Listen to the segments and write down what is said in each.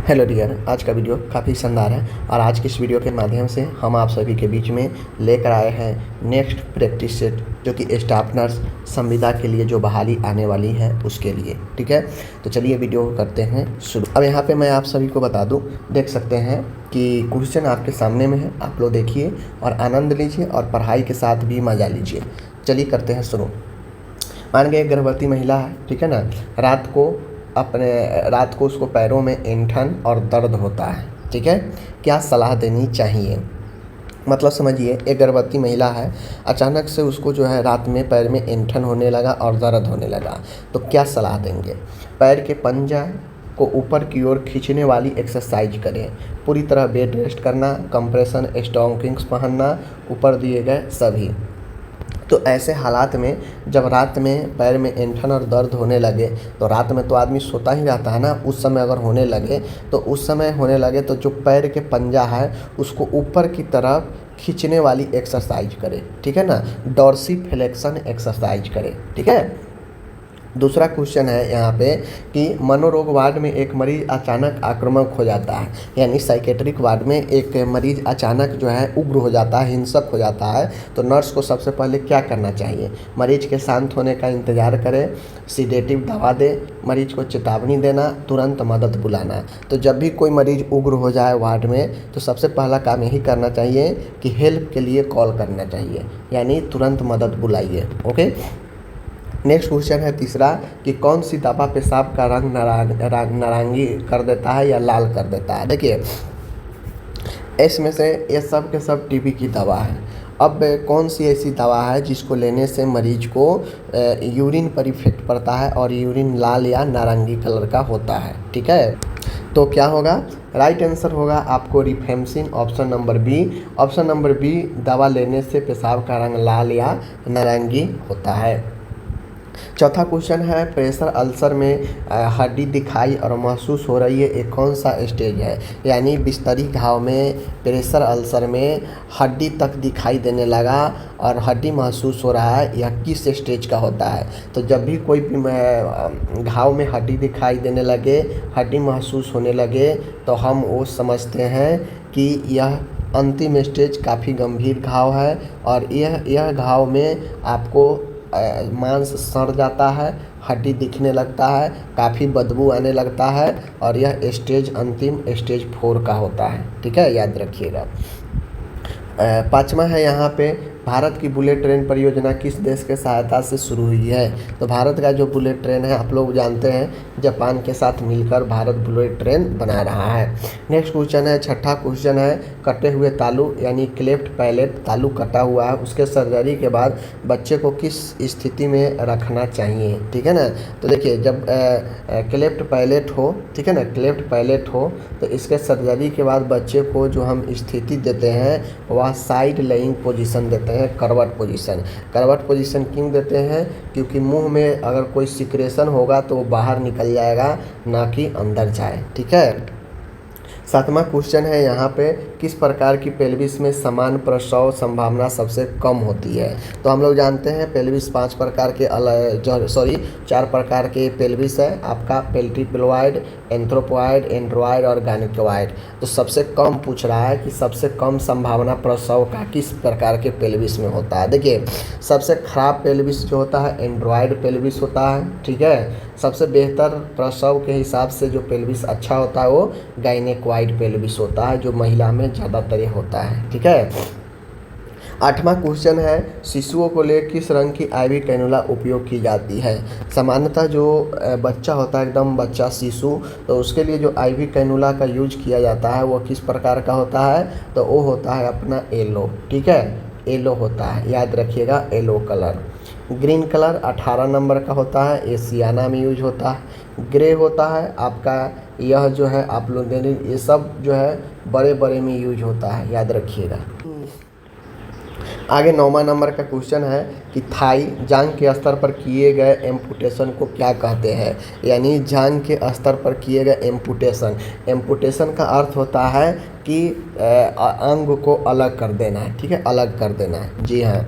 Hello dear, आज का video काफ़ी शानदार है और आज की इस वीडियो के माध्यम से हम आप सभी के बीच में लेकर आए हैं नेक्स्ट प्रैक्टिस सेट, जो कि स्टाफ नर्स संविदा के लिए जो बहाली आने वाली है उसके लिए। ठीक है, तो चलिए वीडियो को करते हैं शुरू। अब यहाँ पे मैं आप सभी को बता दूँ, देख सकते हैं कि क्वेश्चन आपके सामने में है, आप लोग देखिए और आनंद लीजिए और पढ़ाई के साथ भी मज़ा लीजिए। चलिए करते हैं शुरू। मान गए एक गर्भवती महिला है, ठीक है ना, रात को उसको पैरों में ऐंठन और दर्द होता है। ठीक है, क्या सलाह देनी चाहिए? मतलब समझिए, एक गर्भवती महिला है, अचानक से उसको जो है रात में पैर में ऐंठन होने लगा और दर्द होने लगा, तो क्या सलाह देंगे? पैर के पंजा को ऊपर की ओर खींचने वाली एक्सरसाइज करें, पूरी तरह बेड रेस्ट करना, कंप्रेशन स्टॉकिंग्स पहनना, ऊपर दिए गए सभी। तो ऐसे हालात में जब रात में पैर में ऐंठन और दर्द होने लगे, तो रात में तो आदमी सोता ही रहता है ना, उस समय अगर होने लगे तो जो पैर के पंजा है उसको ऊपर की तरफ खींचने वाली एक्सरसाइज करें। ठीक है ना, डॉर्सिफ्लेक्शन एक्सरसाइज करें। ठीक है। दूसरा क्वेश्चन है यहाँ पे कि मनोरोग वार्ड में एक मरीज अचानक आक्रामक हो जाता है, यानी साइकेट्रिक वार्ड में एक मरीज अचानक जो है उग्र हो जाता है, हिंसक हो जाता है, तो नर्स को सबसे पहले क्या करना चाहिए? मरीज के शांत होने का इंतज़ार करें, सीडेटिव दवा दे, मरीज को चेतावनी देना, तुरंत मदद बुलाना। तो जब भी कोई मरीज उग्र हो जाए वार्ड में, तो सबसे पहला काम यही करना चाहिए कि हेल्प के लिए कॉल करना चाहिए, यानी तुरंत मदद बुलाइए। ओके। नेक्स्ट क्वेश्चन है तीसरा कि कौन सी दवा पेशाब का रंग नारंगी कर देता है या लाल कर देता है? देखिए, इसमें से ये सब के सब टीबी की दवा है। अब कौन सी ऐसी दवा है जिसको लेने से मरीज को यूरिन पर इफेक्ट पड़ता है और यूरिन लाल या नारंगी कलर का होता है? ठीक है, तो क्या होगा? राइट आंसर होगा आपको rifampicin, option number B. Option number B, दवा लेने से पेशाब का रंग लाल या नारंगी होता है। चौथा क्वेश्चन है प्रेशर अल्सर में हड्डी दिखाई और महसूस हो रही है, एक कौन सा स्टेज है? यानी बिस्तरी घाव में प्रेशर अल्सर में हड्डी तक दिखाई देने लगा और हड्डी महसूस हो रहा है, यह किस स्टेज का होता है? तो जब भी कोई घाव में हड्डी दिखाई देने लगे, हड्डी महसूस होने लगे, तो हम वो समझते हैं कि यह अंतिम स्टेज काफ़ी गंभीर घाव है और यह घाव में आपको मांस सड़ जाता है, हड्डी दिखने लगता है, काफ़ी बदबू आने लगता है और यह स्टेज अंतिम स्टेज 4 का होता है। ठीक है, याद रखिएगा। पाँचवा है यहाँ पे, भारत की बुलेट ट्रेन परियोजना किस देश के सहायता से शुरू हुई है? तो भारत का जो बुलेट ट्रेन है, आप लोग जानते हैं, जापान के साथ मिलकर भारत बुलेट ट्रेन बना रहा है। नेक्स्ट क्वेश्चन है, छठा क्वेश्चन है, कटे हुए तालू यानी क्लेफ्ट पैलेट, तालू कटा हुआ है, उसके सर्जरी के बाद बच्चे को किस स्थिति में रखना चाहिए? ठीक है ना, तो देखिए, जब क्लेफ्ट पैलेट हो, ठीक है ना, क्लेफ्ट पैलेट हो, तो इसके सर्जरी के बाद बच्चे को जो हम स्थिति देते हैं वह साइड लेइंग पोजीशन देते हैं, करवट पोजीशन। करवट पोजीशन क्यों देते हैं? क्योंकि मुंह में अगर कोई सिक्रेशन होगा तो वो बाहर निकल जाएगा, ना कि अंदर जाए। ठीक है। सातवां क्वेश्चन है यहाँ पे, किस प्रकार की पेल्विस में समान प्रसव संभावना सबसे कम होती है? तो हम लोग जानते हैं पेल्विस 4 प्रकार के पेल्विस है आपका, पेल्टिप्लोइड, एंथ्रोपॉइड, एंड्रॉइड और गायनेकोइड। तो सबसे कम पूछ रहा है कि सबसे कम संभावना प्रसव का किस प्रकार के पेल्विस में होता है। देखिए, सबसे खराब पेल्विस जो होता है एंड्रॉइड पेल्विस होता है। ठीक है, सबसे बेहतर प्रसव के हिसाब से जो पेल्विस अच्छा होता है वो गायनेकोइड पेल्विस होता है, जो महिला में ज़्यादातर होता है। ठीक है। आठवां क्वेश्चन है, शिशुओं को लिए किस रंग की आईवी कैनुला उपयोग की जाती है? सामान्यतः जो बच्चा होता है, एकदम बच्चा शिशु, तो उसके लिए जो आईवी कैनुला का यूज किया जाता है वो किस प्रकार का होता है? तो वो होता है अपना येलो। ठीक है, येलो होता है, याद रखिएगा, yellow colour. Green colour 18 number का होता है, एशियाना में यूज होता है। ग्रे होता है आपका, यह जो है आप लोग ये सब जो है बड़े बड़े में यूज होता है, याद रखिएगा। आगे 9वां नंबर का क्वेश्चन है कि थाई जांघ के स्तर पर किए गए एम्पुटेशन को क्या कहते हैं? यानी जांघ के स्तर पर किए गए एम्पुटेशन। एम्पुटेशन का अर्थ होता है कि अंग को अलग कर देना है। ठीक है, अलग कर देना है, जी हाँ।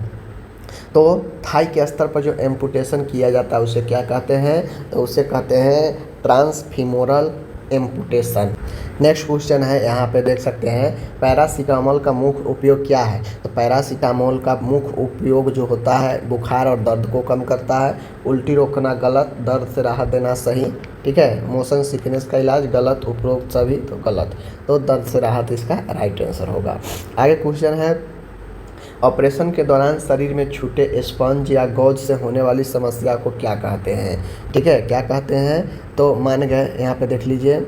तो थाई के स्तर पर जो एम्पुटेशन किया जाता है उसे क्या कहते हैं? तो उसे कहते हैं ट्रांसफीमोरल एम्पुटेशन। नेक्स्ट क्वेश्चन है, यहाँ पे देख सकते हैं पैरासीटामोल का मुख्य उपयोग क्या है। तो पैरासीटामोल का मुख्य उपयोग जो होता है बुखार और दर्द को कम करता है, उल्टी रोकना गलत, दर्द से राहत देना सही, ठीक है, मोशन सिकनेस का इलाज गलत, उपरोक्त सभी तो गलत, तो दर्द से राहत इसका राइट आंसर होगा। आगे क्वेश्चन है, ऑपरेशन के दौरान शरीर में छूटे स्पंज या गौज से होने वाली समस्या को क्या कहते हैं। ठीक है, क्या कहते हैं, तो मान गए यहाँ पे देख लीजिए,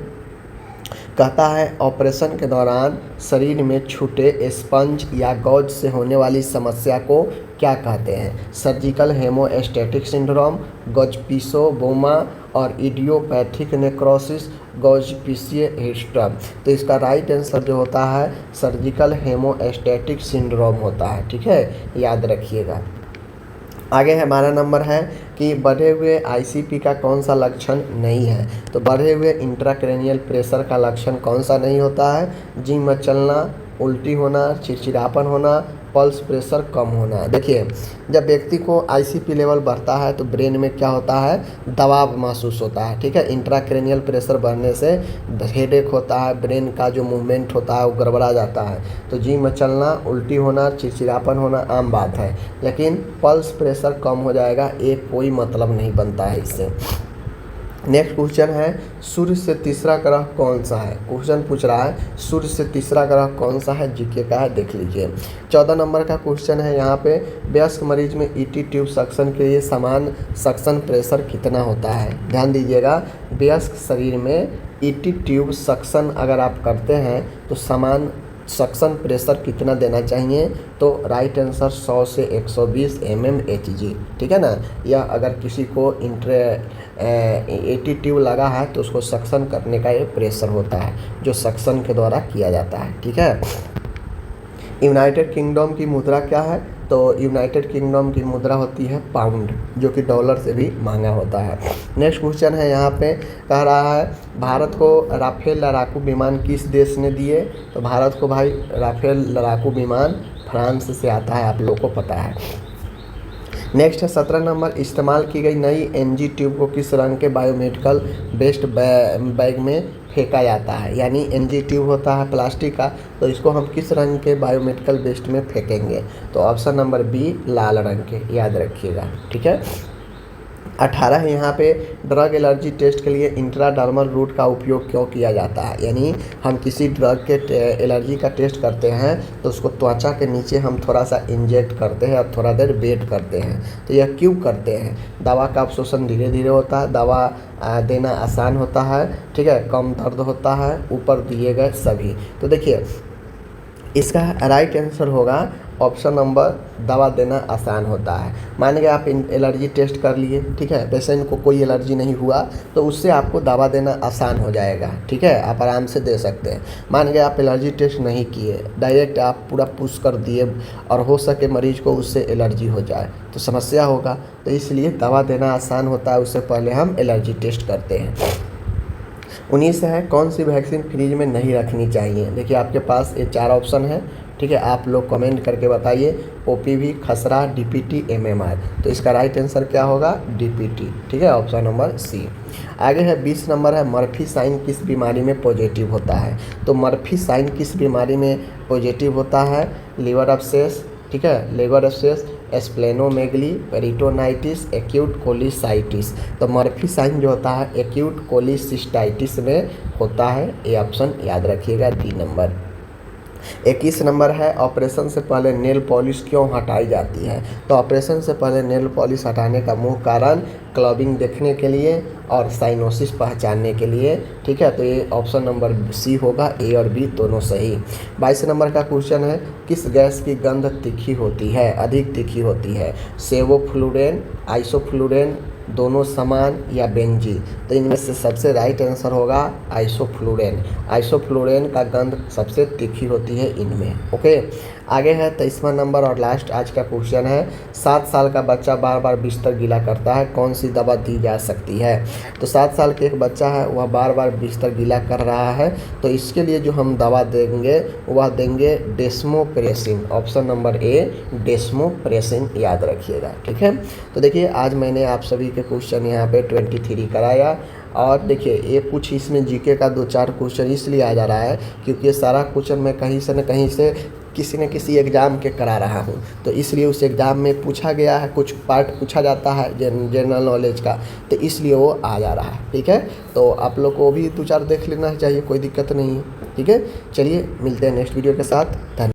कहता है ऑपरेशन के दौरान शरीर में छूटे स्पंज या गौज से होने वाली समस्या को क्या कहते हैं। सर्जिकल हेमोस्टैटिक सिंड्रोम, गॉजपिसोबोमा और इडियोपैथिक नेक्रोसिस, गॉजपिसीय हिस्टम। तो इसका राइट आंसर जो होता है सर्जिकल हेमोस्टैटिक सिंड्रोम होता है। ठीक है, याद रखिएगा। आगे हमारा नंबर है कि बढ़े हुए आईसीपी का कौन सा लक्षण नहीं है। तो बढ़े हुए इंट्राक्रैनियल प्रेशर का लक्षण कौन सा नहीं होता है। जिम में चलना, उल्टी होना, चिड़चिड़ापन होना, पल्स प्रेशर कम होना। देखिए, जब व्यक्ति को आईसीपी लेवल बढ़ता है तो ब्रेन में क्या होता है, दबाव महसूस होता है। ठीक है, इंट्राक्रैनियल प्रेशर बढ़ने से हेडेक होता है, ब्रेन का जो मूवमेंट होता है वो गड़बड़ा जाता है। तो जिम में चलना, उल्टी होना, चिड़चिड़ापन होना आम बात है, लेकिन पल्स प्रेशर कम हो जाएगा, एक कोई मतलब नहीं बनता है इससे। नेक्स्ट क्वेश्चन है, सूर्य से तीसरा ग्रह कौन सा है। क्वेश्चन पूछ रहा है सूर्य से तीसरा ग्रह कौन सा है, जीके का है, देख लीजिए। 14 नंबर का क्वेश्चन है, यहाँ पे वयस्क मरीज में ईटी ट्यूब सक्शन के लिए समान सक्शन प्रेशर कितना होता है। ध्यान दीजिएगा, वयस्क शरीर में ईटी ट्यूब सक्शन अगर आप करते हैं तो समान सक्शन प्रेशर कितना देना चाहिए। तो राइट आंसर 100 से 120 mmHg। ठीक है ना, या अगर किसी को ईटी ट्यूब लगा है तो उसको सक्शन करने का ये प्रेशर होता है जो सक्शन के द्वारा किया जाता है। ठीक है, यूनाइटेड किंगडम की मुद्रा क्या है। तो यूनाइटेड किंगडम की मुद्रा होती है पाउंड, जो कि डॉलर से भी महंगा होता है। नेक्स्ट क्वेश्चन है, यहाँ पे कह रहा है भारत को राफेल लड़ाकू विमान किस देश ने दिए। तो भारत को भाई राफेल लड़ाकू विमान फ्रांस से आता है, आप लोगों को पता है। नेक्स्ट है 17 नंबर, इस्तेमाल की गई नई एनजी ट्यूब को किस रंग के बायोमेडिकल वेस्ट बैग में फेंका जाता है। यानी एनजी ट्यूब होता है प्लास्टिक का, तो इसको हम किस रंग के बायोमेडिकल वेस्ट में फेंकेंगे। तो ऑप्शन नंबर बी, लाल रंग के, याद रखिएगा। ठीक है, 18 है यहाँ पे, ड्रग एलर्जी टेस्ट के लिए इंट्राडर्मल रूट का उपयोग क्यों किया जाता है। यानी हम किसी ड्रग के एलर्जी का टेस्ट करते हैं तो उसको त्वचा के नीचे हम थोड़ा सा इंजेक्ट करते हैं और थोड़ा देर वेट करते हैं। तो यह क्यों करते हैं, दवा का अवशोषण धीरे धीरे होता है, दवा देना आसान होता है, ठीक है, कम दर्द होता है, ऊपर दिए गए सभी। तो देखिए इसका राइट आंसर होगा ऑप्शन नंबर, दवा देना आसान होता है। मान लीजिए आप एलर्जी टेस्ट कर लिए, ठीक है, पेशेंट को कोई एलर्जी नहीं हुआ तो उससे आपको दवा देना आसान हो जाएगा। ठीक है, आप आराम से दे सकते हैं। मान लीजिए आप एलर्जी टेस्ट नहीं किए, डायरेक्ट आप पूरा पुश कर दिए और हो सके मरीज को उससे एलर्जी हो जाए तो समस्या होगा। तो इसलिए दवा देना आसान होता है, उससे पहले हम एलर्जी टेस्ट करते हैं। 19 है, कौन सी वैक्सीन फ्रीज में नहीं रखनी चाहिए। देखिए आपके पास ये 4 ऑप्शन है, ठीक है, आप लोग कमेंट करके बताइए, ओपीवी, खसरा, डीपीटी, एमएमआर। तो इसका राइट आंसर क्या होगा, डीपीटी। ठीक है, ऑप्शन नंबर सी। आगे है 20 नंबर है, मर्फी साइन किस बीमारी में पॉजिटिव होता है। तो मर्फी साइन किस बीमारी में पॉजिटिव होता है, लीवर अब्सेस, ठीक है, लीवर अब्सेस, स्प्लेनोमेगली, पेरिटोनाइटिस, एक्यूट कोलिसाइटिस। तो मर्फी साइन जो होता है एक्यूट कोलिसिस्टाइटिस में होता है, ये ऑप्शन याद रखिएगा, डी नंबर। 21 नंबर है, ऑपरेशन से पहले नेल पॉलिश क्यों हटाई जाती है। तो ऑपरेशन से पहले नेल पॉलिश हटाने का मुख्य कारण क्लबिंग देखने के लिए और साइनोसिस पहचानने के लिए। ठीक है, तो ये ऑप्शन नंबर सी होगा, ए और बी दोनों सही। 22 नंबर का क्वेश्चन है, किस गैस की गंध तीखी होती है, अधिक तीखी होती है। सेवोफ्लूरेन, आइसोफ्लूरेन, दोनों समान या बेंजी। तो इनमें से सबसे राइट आंसर होगा आइसोफ्लूरेन। आइसोफ्लूरेन का गंध सबसे तीखी होती है इनमें। ओके, आगे है 23वां नंबर और लास्ट आज का क्वेश्चन है, 7 साल का बच्चा बार बार बिस्तर गीला करता है, कौन सी दवा दी जा सकती है। तो 7 साल के एक बच्चा है, वह बार बार बिस्तर गीला कर रहा है, तो इसके लिए जो हम दवा देंगे वह देंगे desmopressin. Option number A, desmopressin, याद रखिएगा। ठीक है, तो देखिए आज मैंने आप सभी के क्वेश्चन यहाँ पे 23 कराया। और देखिए ये कुछ इसमें जीके का 2-4 क्वेश्चन इसलिए आ जा रहा है क्योंकि ये सारा क्वेश्चन मैं कहीं से न कहीं से किसी न किसी एग्ज़ाम के करा रहा हूँ, तो इसलिए उस एग्ज़ाम में पूछा गया है, कुछ पार्ट पूछा जाता है जनरल नॉलेज का, तो इसलिए वो आ जा रहा है। ठीक है, तो आप लोग को भी 2-4 देख लेना चाहिए, कोई दिक्कत नहीं है। ठीक है, चलिए मिलते हैं नेक्स्ट वीडियो के साथ। धन्यवाद।